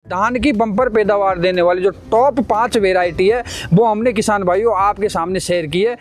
धान की बम्पर पैदावार देने वाली जो टॉप 5 वेराइटी है वो हमने किसान भाइयों आपके सामने शेयर की है।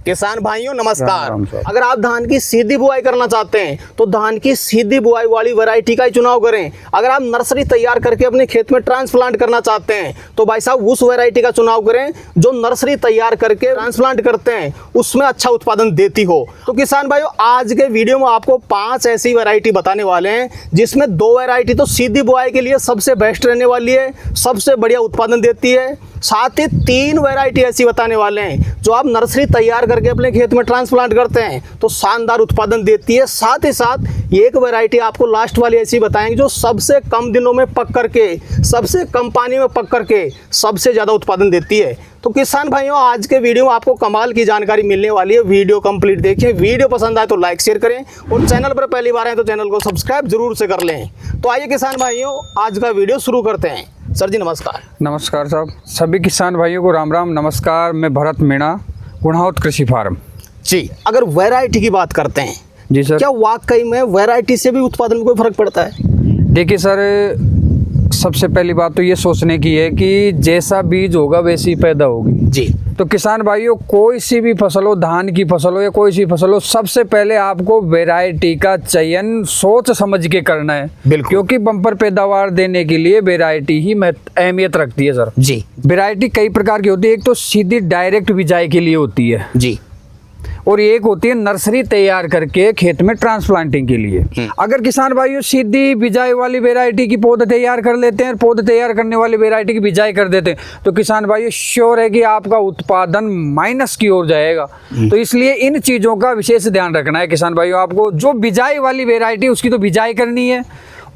किसान भाइयों नमस्कार। राम राम। अगर आप धान की सीधी बुआई करना चाहते हैं तो धान की सीधी बुआई वाली वैरायटी का ही चुनाव करें। अगर आप नर्सरी तैयार करके अपने खेत में ट्रांसप्लांट करना चाहते हैं तो भाई साहब उस वैरायटी का चुनाव करें जो नर्सरी तैयार करके ट्रांसप्लांट करते हैं उसमें अच्छा उत्पादन देती हो। तो किसान भाइयों आज के वीडियो में आपको 5 ऐसी वैरायटी बताने वाले हैं जिसमें 2 वैरायटी तो सीधी बुआई के लिए सबसे बेस्ट रहने वाली है, सबसे बढ़िया उत्पादन देती है। साथ ही 3 वैरायटी ऐसी बताने वाले हैं जो आप नर्सरी तैयार करके अपने खेत में ट्रांसप्लांट करते हैं तो शानदार उत्पादन देती है। साथ ही साथ एक वैरायटी आपको लास्ट वाली ऐसी बताएंगे जो सबसे कम दिनों में पक करके, सबसे कम पानी में पक करके सबसे ज़्यादा उत्पादन देती है। तो किसान भाइयों आज के वीडियो में आपको कमाल की जानकारी मिलने वाली है। वीडियो कंप्लीट देखिए, वीडियो पसंद आए तो लाइक शेयर करें और चैनल पर पहली बार आए तो चैनल को सब्सक्राइब जरूर से कर लें। तो आइए किसान भाइयों आज का वीडियो शुरू करते हैं। सर जी नमस्कार। नमस्कार साहब, सभी किसान भाइयों को राम राम नमस्कार। मैं भरत मीणा, गुणावत कृषि फार्म जी। अगर वैरायटी की बात करते हैं जी सर, क्या वाकई में वैरायटी से भी उत्पादन में कोई फर्क पड़ता है? देखिए सर, सबसे पहली बात तो ये सोचने की है कि जैसा बीज होगा वैसी पैदा होगी जी। तो किसान भाइयों कोई सी भी फसल हो, धान की फसल हो या कोई सी फसल हो, सबसे पहले आपको वैरायटी का चयन सोच समझ के करना है। बिल्कुल। क्योंकि बम्पर पैदावार देने के लिए वैरायटी ही अहमियत रखती है सर जी। वैरायटी कई प्रकार की होती है। एक तो सीधी डायरेक्ट बिजाई के लिए होती है जी। और एक होती है नर्सरी तैयार करके खेत में ट्रांसप्लांटिंग के लिए। अगर किसान भाइयों सीधी बिजाई वाली वैरायटी की पौधे तैयार कर लेते हैं और पौधे तैयार करने वाली वैरायटी की बिजाई कर देते हैं तो किसान भाइयों श्योर है कि आपका उत्पादन माइनस की ओर जाएगा। तो इसलिए इन चीज़ों का विशेष ध्यान रखना है किसान भाइयों। आपको जो बिजाई वाली वैरायटी उसकी तो बिजाई करनी है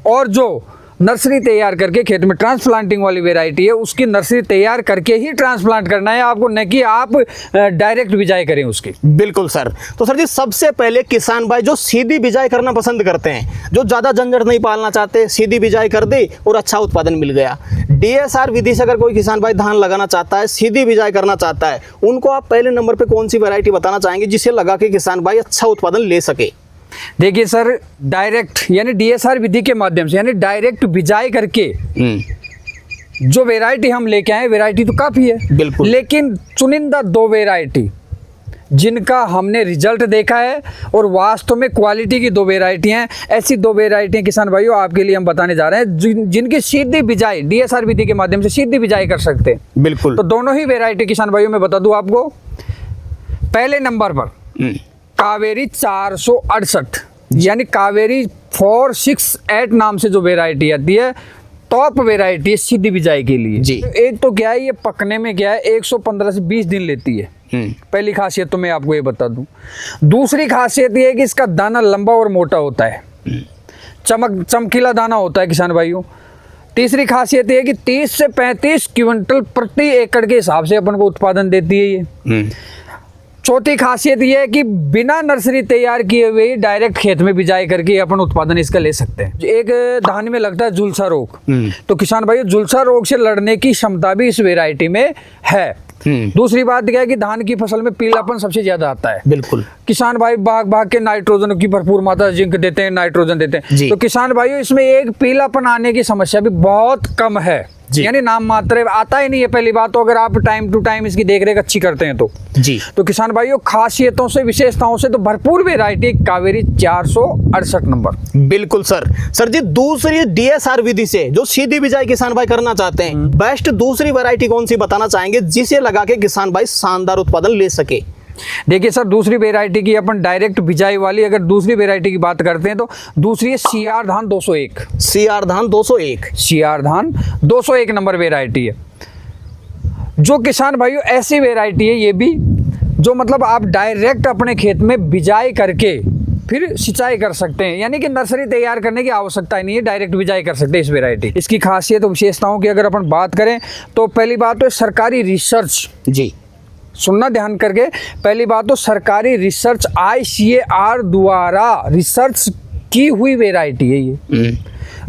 और जो नर्सरी तैयार करके खेत में ट्रांसप्लांटिंग वाली वैरायटी है उसकी नर्सरी तैयार करके ही ट्रांसप्लांट करना है आपको, न कि आप डायरेक्ट बिजाई करें उसकी। बिल्कुल सर। तो सर जी सबसे पहले किसान भाई जो सीधी बिजाई करना पसंद करते हैं, जो ज़्यादा झंझट नहीं पालना चाहते, सीधी बिजाई कर दी और अच्छा उत्पादन मिल गया। DSR विधि से अगर कोई किसान भाई धान लगाना चाहता है, सीधी बिजाई करना चाहता है, उनको आप पहले नंबर पर कौन सी वैरायटी बताना चाहेंगे जिसे लगा के किसान भाई अच्छा उत्पादन ले सके? देखिए सर, डायरेक्ट यानी DSR विधि के माध्यम से यानी डायरेक्ट बिजाई करके जो वैरायटी हम लेके आए, वैरायटी तो काफ़ी है बिल्कुल, लेकिन चुनिंदा 2 वैरायटी जिनका हमने रिजल्ट देखा है और वास्तव में क्वालिटी की 2 वैरायटियाँ हैं। ऐसी 2 वैरायटियाँ किसान भाइयों आपके लिए हम बताने जा रहे हैं जिनकी सीधी बिजाई DSR विधि के माध्यम से सीधी बिजाई कर सकते हैं। बिल्कुल। तो दोनों ही वैरायटी किसान भाइयों में बता दूँ आपको। पहले नंबर पर कावेरी 468 यानी कावेरी 468 नाम से जो वैरायटी आती है, टॉप वैरायटी है सीधी बिजाई के लिए जी। एक तो क्या है, ये पकने में क्या है 115 से 20 दिन लेती है। पहली खासियत तो मैं आपको ये बता दूं। दूसरी खासियत ये है कि इसका दाना लंबा और मोटा होता है, चमकीला दाना होता है किसान भाइयों। तीसरी खासियत ये है कि 30 से 35 क्विंटल प्रति एकड़ के हिसाब से अपन को उत्पादन देती है ये। चौथी खासियत यह है कि बिना नर्सरी तैयार किए हुए ही डायरेक्ट खेत में बिजाई करके अपन उत्पादन इसका ले सकते हैं। एक धान में लगता है झुलसा रोग, तो किसान भाई झुलसा रोग से लड़ने की क्षमता भी इस वैरायटी में है। दूसरी बात क्या है कि धान की फसल में पीलापन सबसे ज्यादा आता है। बिल्कुल। किसान भाई भाग के नाइट्रोजन की भरपूर मात्रा जिंक देते हैं, नाइट्रोजन देते हैं, तो किसान भाइयों इसमें एक पीलापन आने की समस्या भी बहुत कम है, यानी नाम मात्र आता ही नहीं है। पहली बात तो अगर आप टाइम टू टाइम इसकी देखरेख अच्छी करते हैं तो जी। तो किसान भाइयों खासियतों से विशेषताओं से तो भरपूर वैरायटी कावेरी 468 नंबर। बिल्कुल सर। सर जी दूसरी DSR विधि से जो सीधी बिजाई किसान भाई करना चाहते हैं, बेस्ट दूसरी वैरायटी कौन सी बताना चाहेंगे जिसे लगा के किसान भाई शानदार उत्पादन ले सके? देखिए सर, दूसरी वैरायटी की अपन डायरेक्ट बिजाई वाली अगर दूसरी वैरायटी की बात करते हैं तो दूसरी है CR धान 201। CR धान 201। CR धान 201 नंबर वैरायटी है जो किसान भाइयों ऐसी वैरायटी है ये भी जो मतलब आप डायरेक्ट अपने खेत में बिजाई करके फिर सिंचाई कर सकते हैं, यानी कि नर्सरी तैयार करने की आवश्यकता ही नहीं है, डायरेक्ट बिजाई कर सकते हैं इस वैरायटी। इसकी खासियत और विशेषताओं की अगर अपन बात करें तो पहली बात तो सरकारी रिसर्च, जी सुनना ध्यान करके, पहली बात तो सरकारी रिसर्च ICAR द्वारा रिसर्च की हुई वैरायटी है ये।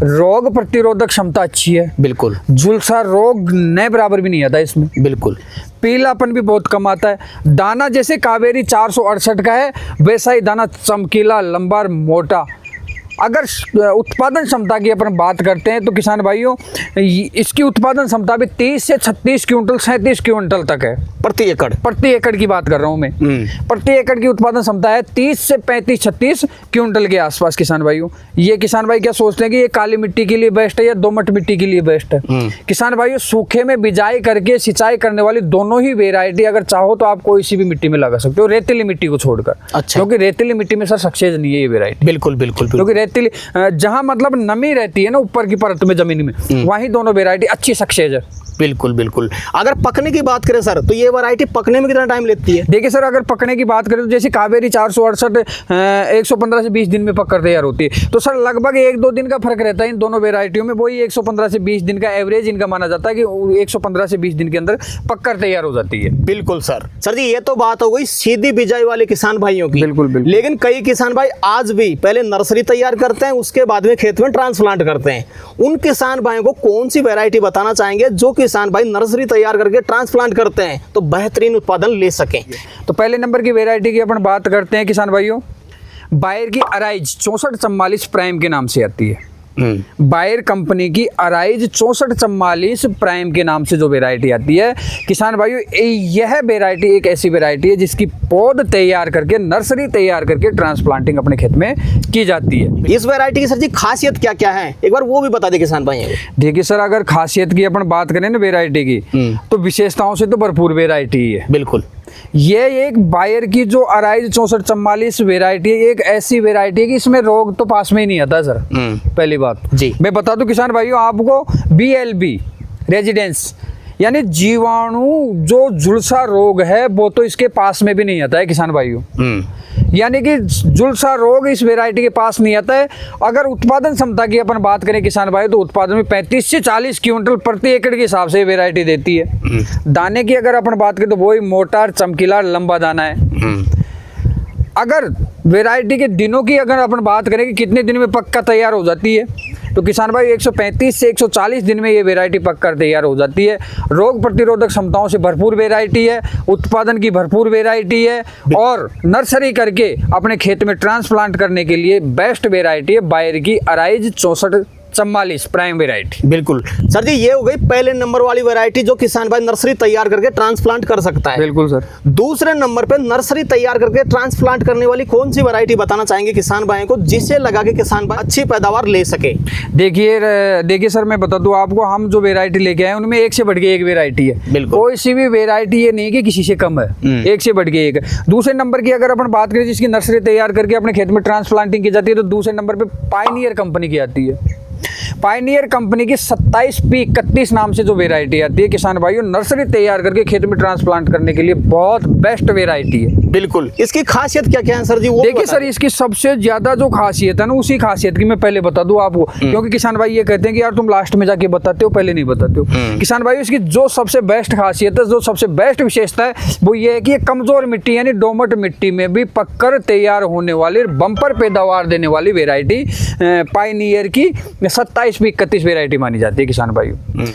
रोग प्रतिरोधक क्षमता अच्छी है। बिल्कुल। झुलसा रोग न बराबर भी नहीं आता इसमें। बिल्कुल। पीलापन भी बहुत कम आता है। दाना जैसे कावेरी 468 का है वैसा ही दाना चमकीला, लंबा, मोटा अगर उत्पादन क्षमता की अपन बात करते हैं तो किसान भाइयों इसकी उत्पादन क्षमता भी 30 से 36 क्विंटल 37 क्विंटल तक है प्रति एकड़ की बात कर रहा हूं मैं। प्रति एकड़ की उत्पादन क्षमता है 30 से 35-36 क्विंटल के आसपास किसान भाइयों। ये किसान भाई क्या सोचते हैं कि ये काली मिट्टी के लिए बेस्ट है या दोमट मिट्टी के लिए बेस्ट है। किसान भाइयों सूखे में बिजाई करके सिंचाई करने वाली दोनों ही वेराइटी अगर चाहो तो आप कोई सी भी मिट्टी में लगा सकते हो, रेतीली मिट्टी को छोड़कर। अच्छा। क्योंकि रेतीली मिट्टी में सर सक्सेस नहीं है ये वेराइटी। बिल्कुल बिल्कुल, क्योंकि रेतीली जहां मतलब नमी रहती है ना ऊपर की परत में जमीन में, वहीं दोनों वेराइटी अच्छी सक्सेस है। बिल्कुल बिल्कुल। अगर पकने की बात करें सर तो ये वैरायटी पकने में कितना टाइम लेती है? देखिए सर, अगर पकने की बात करें तो जैसे कावेरी 468 115 से 20 दिन में पककर तैयार होती है, तो सर लगभग 1-2 दिन का फर्क रहता है इन दोनों वेराइटियों में। वही 115 से 20 दिन का एवरेज इनका माना जाता है कि 115 से 20 दिन के अंदर पककर तैयार हो जाती है। बिल्कुल सर जी, ये तो बात हो गई सीधी बिजाई वाले किसान भाइयों की। बिल्कुल बिल्कुल। लेकिन कई किसान भाई आज भी पहले नर्सरी तैयार करते हैं, उसके बाद में खेत में ट्रांसप्लांट करते हैं। उन किसान भाइयों को कौन सी वेराइटी बताना चाहेंगे जो किसान भाई नर्सरी तैयार करके ट्रांसप्लांट करते हैं तो बेहतरीन उत्पादन ले सकें? तो पहले नंबर की वेराइटी की अपन बात करते हैं किसान भाइयों, बायर की अराइज 6444 प्राइम के नाम से आती है। बायर कंपनी की अराइज 6444 प्राइम के नाम से जो वेराइटी आती है किसान भाइयों, यह वेराइटी एक ऐसी वेराइटी है जिसकी पौध तैयार करके नर्सरी तैयार करके ट्रांसप्लांटिंग अपने खेत में की जाती है। इस वेराइटी की सर जी खासियत क्या क्या है, एक बार वो भी बता दे किसान भाइयों को। देखिए सर, अगर खासियत की अपन बात करें ना वेराइटी की, तो विशेषताओं से तो भरपूर वेराइटी है। बिल्कुल। ये एक बायर की जो अराइज 6444 वेराइटी है, एक ऐसी वेराइटी है कि इसमें रोग तो पास में ही नहीं आता सर। पहली बात जी मैं बता दूं किसान भाइयों आपको, BLB रेजिडेंस यानी जीवाणु जो झुलसा रोग है वो तो इसके पास में भी नहीं आता है किसान भाइयों। यानी कि झुलसा रोग इस वेराइटी के पास नहीं आता है। अगर उत्पादन क्षमता की अपन बात करें किसान भाई तो उत्पादन में 35 से 40 क्विंटल प्रति एकड़ के हिसाब से वेराइटी देती है। दाने की अगर अपन बात करें तो वही मोटा चमकीला लंबा दाना है। अगर वेराइटी के दिनों की अगर अपन बात करें कि कितने दिन में पक्का तैयार हो जाती है तो किसान भाई 135 से 140 दिन में ये वेराइटी पककर तैयार हो जाती है। रोग प्रतिरोधक क्षमताओं से भरपूर वेराइटी है, उत्पादन की भरपूर वेराइटी है और नर्सरी करके अपने खेत में ट्रांसप्लांट करने के लिए बेस्ट वेराइटी है बायर की अराइज 6444 प्राइम वेराइटी। बिल्कुल सर जी, ये हो गई पहले नंबर वाली वैरायटी जो किसान भाई नर्सरी तैयार करके ट्रांसप्लांट कर सकता है। बिल्कुल सर। दूसरे नंबर पे नर्सरी तैयार करके ट्रांसप्लांट करने वाली कौन सी वैरायटी बताना चाहेंगे किसान भाई को जिसे लगा के किसान भाई अच्छी पैदावार ले सके? देखिए सर, मैं बता दूं आपको, हम जो वेराइटी लेके आए उनमें एक से बढ़ के एक वेराइटी है। बिल्कुल। कोई सी भी वेराइटी ये नहीं कि किसी से कम है, एक से बढ़ के एक। दूसरे नंबर की अगर अपन बात करें जिसकी नर्सरी तैयार करके अपने खेत में ट्रांसप्लांटिंग की जाती है तो दूसरे नंबर पे पायनियर कंपनी की आती है। पायनियर कंपनी की 27P31 नाम से जो वेराइटी आती है किसान भाइयों, नर्सरी तैयार करके खेत में ट्रांसप्लांट करने के लिए बहुत बेस्ट वेराइटी है। बिल्कुल। इसकी खासियत क्या क्या है सर जी? वो देखिए सर, इसकी सबसे ज्यादा जो खासियत है ना उसी खासियत की मैं पहले बता दूं आपको, क्योंकि किसान भाई ये कहते हैं कि यार तुम लास्ट में जाके बताते हो, पहले नहीं बताते हो। किसान भाई इसकी जो सबसे बेस्ट खासियत है, जो सबसे बेस्ट विशेषता है वो ये है कि ये कमजोर मिट्टी यानी दोमट मिट्टी में भी पककर तैयार होने वाली बम्पर पैदावार देने वाली वेराइटी पायनियर की 27P31 वेराइटी मानी जाती है किसान भाइयों।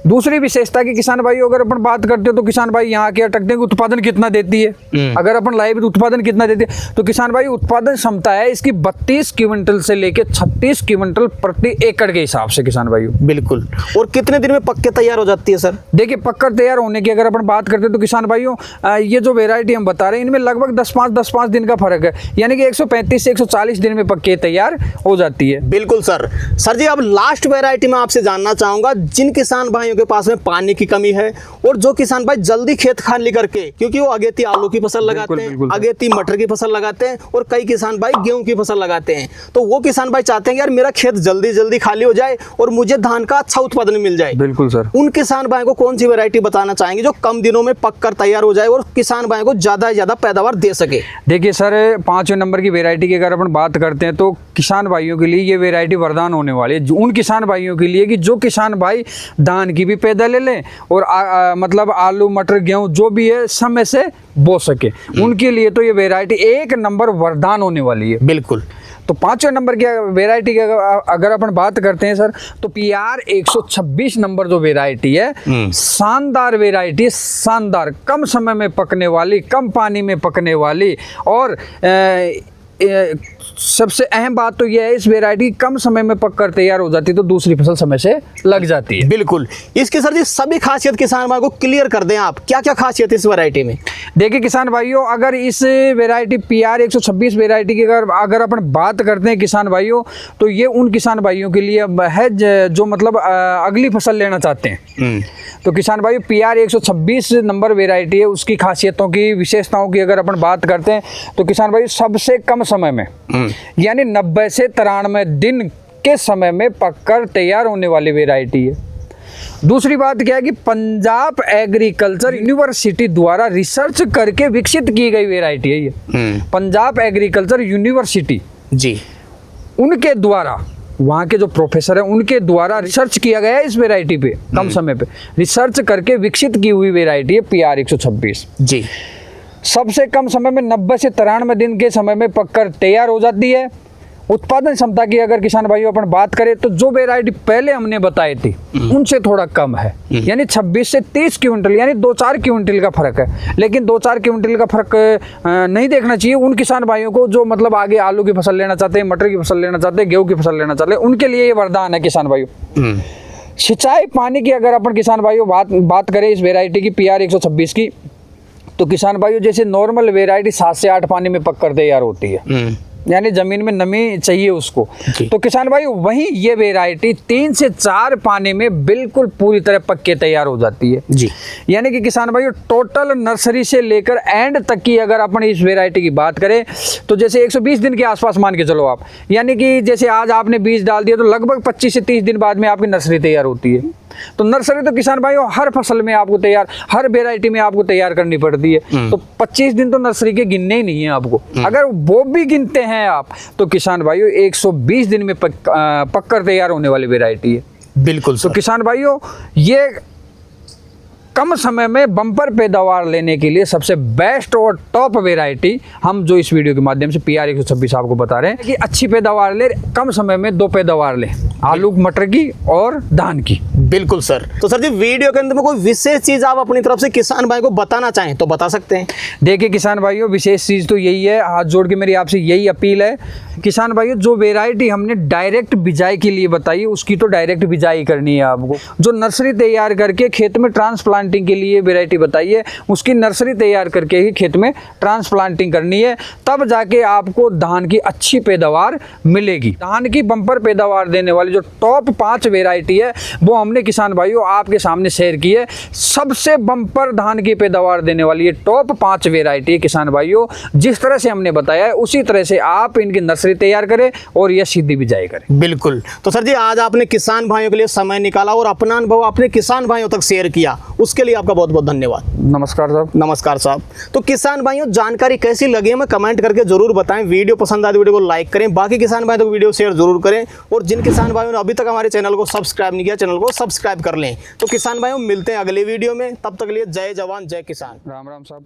दूसरी विशेषता की किसान भाइयों अगर अपन बात करते हो तो किसान भाई यहाँ के अटकते हैं कि उत्पादन कितना देती है। अगर अपन लाइव उत्पादन कितना देती है तो किसान भाई उत्पादन क्षमता है इसकी 32 क्विंटल से लेके 36 क्विंटल प्रति एकड़ के हिसाब से किसान भाइयों। बिल्कुल। और कितने दिन में पक के तैयार हो जाती है सर? देखिए पककर तैयार होने की अगर अपन बात करते हैं तो किसान भाइयों ये जो वेराइटी हम बता रहे हैं इनमें लगभग 10-5 दिन का फर्क है, यानी कि 135 से 140 दिन में पक के तैयार हो जाती है। बिल्कुल सर जी, अब लास्ट वेराइटी में आपसे जानना चाहूंगा जिन किसान भाइयों के पास में पानी की कमी है और जो किसान भाई जल्दी खेत खाली करके, क्योंकि वो अगेती आलू की फसल लगाते हैं, अगेती मटर की फसल लगाते हैं और कई किसान भाई गेहूं की फसल लगाते हैं, तो वो किसान भाई चाहते हैं यार मेरा खेत जल्दी जल्दी खाली हो जाए और मुझे धान का अच्छा उत्पादन मिल जाए। बिल्कुल सर। उन किसान भाई को कौन सी वेराइटी बताना चाहेंगे जो कम दिनों में पक कर तैयार हो जाए और किसान भाई को ज्यादा से ज्यादा पैदावार दे सके? देखिए सर, 5वें नंबर की वेराइटी की अगर अपन बात करते हैं तो किसान भाइयों के लिए ये वेराइटी वरदान होने वाली है। उन किसान भाइयों के लिए कि जो किसान भाई धान की भी पैदा ले लें और मतलब आलू मटर गेहूं जो भी है समय से बो सके, उनके लिए तो ये वेराइटी एक नंबर वरदान होने वाली है। बिल्कुल। तो 5वें नंबर की वेराइटी की अगर अपन बात करते हैं सर तो PR 126 नंबर जो वेराइटी है, शानदार वेराइटी, शानदार, कम समय में पकने वाली, कम पानी में पकने वाली और सबसे अहम बात तो यह है इस वैरायटी कम समय में पककर तैयार हो जाती है, तो दूसरी फसल समय से लग जाती है। बिल्कुल। इसकी सर जी सभी खासियत किसान भाई को क्लियर कर दें आप, क्या क्या खासियत है इस वैरायटी में? देखिए किसान भाइयों, अगर इस वैरायटी PR 126 वैरायटी की अगर अपन बात करते हैं किसान भाइयों, तो ये उन किसान भाइयों के लिए है जो मतलब अगली फसल लेना चाहते हैं। तो किसान भाइयों PR 126 नंबर वैरायटी है, उसकी खासियतों की विशेषताओं की अगर अपन बात करते हैं तो किसान भाइयों सबसे कम समय में यानी 90 से 93 दिन के समय में पककर तैयार होने वाली वैरायटी है। दूसरी बात क्या है कि पंजाब एग्रीकल्चर यूनिवर्सिटी द्वारा रिसर्च करके विकसित की गई वैरायटी है ये। पंजाब एग्रीकल्चर यूनिवर्सिटी जी, उनके द्वारा, वहाँ के जो प्रोफेसर हैं उनके द्वारा रिसर्च किया गया है इस वैरायटी पे, कम समय पे रिसर्च करके विकसित की हुई वैरायटी है PR 126 जी। सबसे कम समय में 90 से 93 दिन के समय में पककर तैयार हो जाती है। उत्पादन क्षमता की अगर किसान भाइयों अपन बात करें तो जो वैरायटी पहले हमने बताई थी उनसे थोड़ा कम है, यानी 26 से 30 क्विंटल यानी 2-4 क्विंटल का फर्क है। लेकिन 2-4 क्विंटल का फर्क नहीं देखना चाहिए उन किसान भाइयों को जो मतलब आगे आलू की फसल लेना चाहते हैं, मटर की फसल लेना चाहते हैं, गेहूं की फसल लेना चाहते हैं, उनके लिए ये वरदान है किसान भाइयों। सिंचाई पानी की अगर अपन किसान भाइयों बात करें इस वैरायटी की PR 126 की, तो किसान भाइयों जैसे नॉर्मल वैरायटी 7 से 8 पानी में पककर तैयार होती है, यानी जमीन में नमी चाहिए उसको, तो किसान भाई वहीं ये वैरायटी 3 से 4 पानी में बिल्कुल पूरी तरह पक के तैयार हो जाती है जी। यानी कि किसान भाई टोटल नर्सरी से लेकर एंड तक की अगर अपन इस वैरायटी की बात करें तो जैसे 120 दिन के आसपास मान के चलो आप, यानी कि जैसे आज आपने बीज डाल दिया तो लगभग 25 से 30 दिन बाद में आपकी नर्सरी तैयार होती है। तो नर्सरी तो किसान भाइयों हर फसल में आपको तैयार, हर वैरायटी में आपको तैयार करनी पड़ती है, तो 25 दिन तो नर्सरी के गिनने ही नहीं है आपको। अगर वो भी गिनते हैं आप तो किसान भाइयों 120 दिन में पककर तैयार होने वाली वैरायटी है। बिल्कुल तो किसान भाइयों ये कम समय में बम्पर पैदावार लेने के लिए सबसे बेस्ट और टॉप वैरायटी हम जो इस वीडियो के माध्यम से PR 126 आपको बता रहे हैं कि अच्छी पैदावार ले, कम समय में 2 पैदावार ले, आलू मटर की और धान की। बिल्कुल सर। तो सर जी वीडियो के अंदर में कोई विशेष चीज आप अपनी तरफ से किसान भाई को बताना चाहें तो बता सकते हैं। देखिए किसान भाइयों विशेष चीज तो यही है, हाथ जोड़ के मेरी आपसे यही अपील है किसान भाइयों, जो वैरायटी हमने डायरेक्ट बिजाई के लिए बताई उसकी तो डायरेक्ट बिजाई करनी है आपको। जो नर्सरी तैयार करके खेत में ट्रांसप्लांटिंग के लिए वैरायटी बताई है उसकी नर्सरी तैयार करके ही खेत में ट्रांसप्लांटिंग करनी है, तब जाके आपको धान की अच्छी पैदावार मिलेगी। धान की बम्पर पैदावार देने वाली जो टॉप 5 वैरायटी है वो हमने किसान भाइयों आपके सामने शेयर की है। सबसे बम्पर धान की पैदावार देने वाली ये टॉप 5 वैरायटी है किसान भाइयों। जिस तरह से हमने बताया है उसी तरह से आप इनकी नर्सरी तैयार करें और यह सीधी बिजाई करें। बिल्कुल। तो सर जी आज आपने किसान भाइयों के लिए समय निकाला और अपना अनुभव अपने किसान भाइयों तक शेयर किया, उसके लिए आपका बहुत बहुत धन्यवाद। नमस्कार साहब। नमस्कार साहब। तो किसान भाइयों जानकारी कैसी लगी हमें कमेंट करके जरूर बताएं। वीडियो पसंद आए तो वीडियो को लाइक करें, बाकी किसान भाइयों को वीडियो शेयर जरूर करें, और जिन किसान भाइयों ने अभी तक हमारे चैनल को सब्सक्राइब नहीं किया चैनल को सब्सक्राइब कर लें। तो किसान भाइयों मिलते हैं अगले वीडियो में, तब तक के लिए जय जवान जय किसान। राम राम साहब।